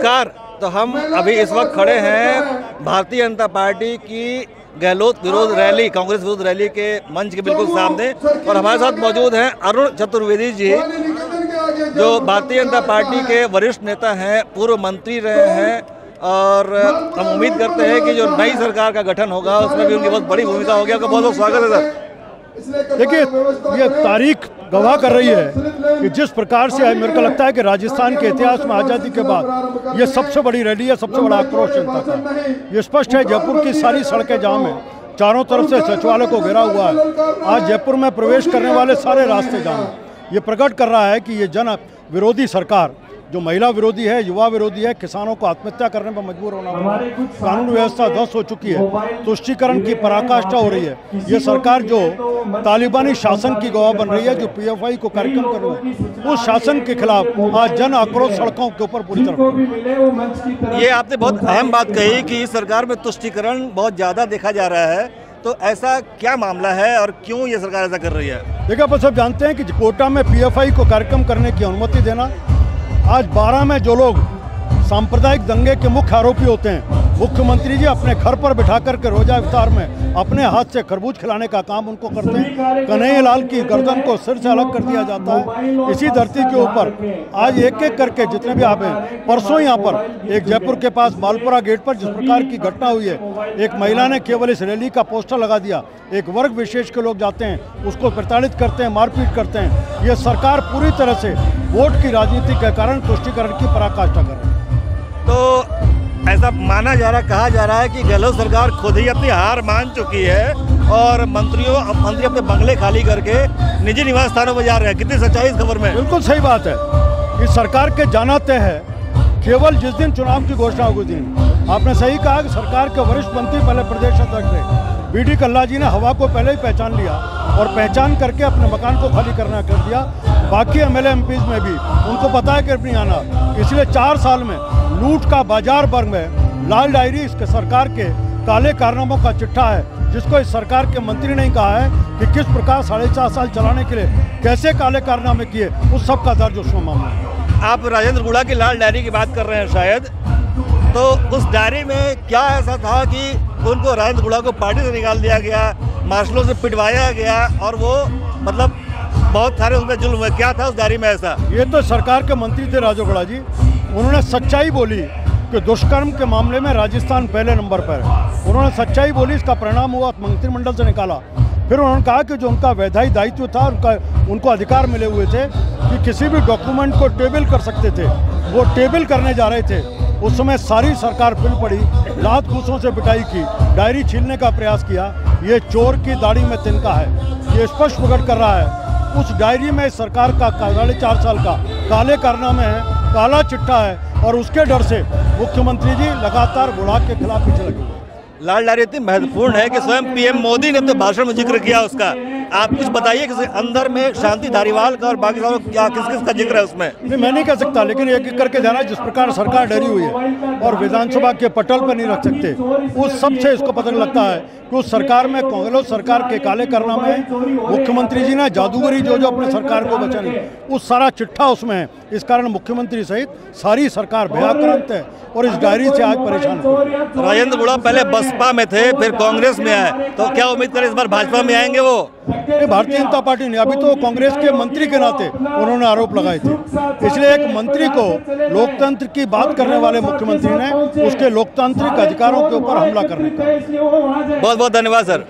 नमस्कार। तो हम अभी इस वक्त खड़े हैं भारतीय जनता पार्टी की गहलोत विरोध रैली, कांग्रेस विरोध रैली के मंच के बिल्कुल सामने, और हमारे साथ मौजूद हैं अरुण चतुर्वेदी जी, जो भारतीय जनता पार्टी के वरिष्ठ नेता हैं, पूर्व मंत्री रहे हैं, और हम उम्मीद करते हैं कि जो नई सरकार का गठन होगा उसमें भी उनकी बहुत बड़ी भूमिका होगी। आपका बहुत बहुत स्वागत है सर। देखिए, ये तारीख गवाह कर रही है कि जिस प्रकार से मेरे को लगता है कि राजस्थान के इतिहास में आज़ादी के बाद ये सबसे बड़ी रैली है, सबसे बड़ा आक्रोश जनता का। ये स्पष्ट है, जयपुर की सारी सड़कें जाम है, चारों तरफ से सचिवालय को घेरा हुआ है। आज जयपुर में प्रवेश करने वाले सारे रास्ते जाम है। ये प्रकट कर रहा है कि ये जन विरोधी सरकार, जो महिला विरोधी है, युवा विरोधी है, किसानों को आत्महत्या करने पर मजबूर होना पड़ा, कानून व्यवस्था ध्वस्त हो चुकी है, तुष्टीकरण की पराकाष्ठा हो रही है। ये सरकार जो तालिबानी शासन की गवाह बन रही है, जो PFI को कार्यक्रम कर रही है, उस शासन के खिलाफ आज जन आक्रोश सड़कों के ऊपर पूरी तरह। ये आपने बहुत अहम बात कही कि इस सरकार में तुष्टीकरण बहुत ज़्यादा देखा जा रहा है, तो ऐसा क्या मामला है और क्यों ये सरकार ऐसा कर रही है? देखिए, आप सब जानते हैं कि कोटा में PFI को कार्यक्रम करने की अनुमति देना, आज 12 में जो लोग सांप्रदायिक दंगे के मुख्य आरोपी होते हैं, मुख्यमंत्री जी अपने घर पर बिठा करके रोजा इफ्तार में अपने हाथ से खरबूज खिलाने का काम उनको करते हैं। कन्हैयालाल की गर्दन को सिर से अलग कर दिया जाता है। इसी धरती के ऊपर आज एक एक करके जितने भी आप हैं, परसों यहाँ पर एक जयपुर के पास मालपुरा गेट पर जिस प्रकार की घटना हुई है, एक महिला ने केवल इस रैली का पोस्टर लगा दिया, एक वर्ग विशेष के लोग जाते हैं, उसको प्रताड़ित करते हैं, मारपीट करते हैं। ये सरकार पूरी तरह से वोट की राजनीति के कारण तुष्टीकरण की पराकाष्ठा कर रही है। तो ऐसा माना जा रहा, कहा जा रहा है कि गहलोत सरकार खुद ही अपनी हार मान चुकी है और मंत्री अपने बंगले खाली करके निजी निवास स्थानों पर जा रहे हैं। कितनी सच्चाई इस खबर में? बिल्कुल सही बात है। इस सरकार के जाना तय है, केवल जिस दिन चुनाव की घोषणा होगी दिन। आपने सही कहा कि सरकार के वरिष्ठ मंत्री पहले प्रदेश अध्यक्ष थे, BD कल्ला जी ने हवा को पहले ही पहचान लिया और पहचान करके अपने मकान को खाली करना कर दिया। बाकी MLA MPs में भी उनको पता है कि नहीं आना, इसलिए 4 साल में लूट का बाजार वर्ग में लाल डायरी इसके सरकार के काले कारनामों का चिट्ठा है, जिसको इस सरकार के मंत्री ने कहा है कि किस प्रकार 4.5 साल चलाने के लिए कैसे काले कारनामे किए, उस सब का दर्ज उसमें मामला है। आप राजेंद्र गुड़ा की लाल डायरी की बात कर रहे हैं शायद, तो उस डायरी में क्या ऐसा था कि उनको राजेंद्र गुड़ा को पार्टी से निकाल दिया गया, मार्शलों से पिटवाया गया, और वो मतलब बहुत सारे उसमें जुल्म हुए? क्या था उस डायरी में ऐसा? ये तो सरकार के मंत्री थे राजू गुड़ा जी, उन्होंने सच्चाई बोली कि दुष्कर्म के मामले में राजस्थान पहले नंबर पर है। उन्होंने सच्चाई बोली, इसका परिणाम हुआ मंत्रिमंडल से निकाला। फिर उन्होंने कहा कि जो उनका वैधानिक दायित्व था, उनको अधिकार मिले हुए थे कि किसी भी डॉक्यूमेंट को टेबल कर सकते थे, वो टेबल करने जा रहे थे। उस समय सारी सरकार फिर पड़ी, लात घूसों से पिटाई की, डायरी छीनने का प्रयास किया। ये चोर की दाढ़ी में तिनका है, ये स्पष्ट प्रकट कर रहा है। उस डायरी में सरकार का 4.5 साल का काले कारनामे है, काला चिट्ठा है, और उसके डर से मुख्यमंत्री जी लगातार गुड़ा के खिलाफ पीछे लगे। लाल डायरी इतनी महत्वपूर्ण है कि स्वयं PM मोदी ने अपने भाषण में जिक्र किया उसका। आप कुछ बताइए कि अंदर में शांति धारीवाल का और बाकी सारों क्या किस किस का जिक्र है उसमें? नहीं, मैं नहीं कह सकता, लेकिन एक एक करके जाना, जिस प्रकार सरकार डरी हुई है और विधानसभा के पटल पर नहीं रख सकते, उस सबसे इसको पता लगता है कि उस सरकार में कांग्रेस सरकार के काले कारनामे, मुख्यमंत्री जी ने जादूगरी जो अपने सरकार को बचानी, उस सारा चिट्ठा उसमें है। इस कारण मुख्यमंत्री सहित सारी सरकार भयाक्रांत है और इस डायरी से आज परेशान है। राजेंद्र गुड़ा पहले बसपा में थे, फिर कांग्रेस में आए, तो क्या उम्मीद करें इस बार भाजपा में आएंगे वो? भारतीय जनता पार्टी ने, अभी तो कांग्रेस के मंत्री के नाते उन्होंने आरोप लगाए थे, इसलिए एक मंत्री को लोकतंत्र की बात करने वाले मुख्यमंत्री ने उसके लोकतांत्रिक अधिकारों के ऊपर हमला करने का। बहुत बहुत धन्यवाद सर।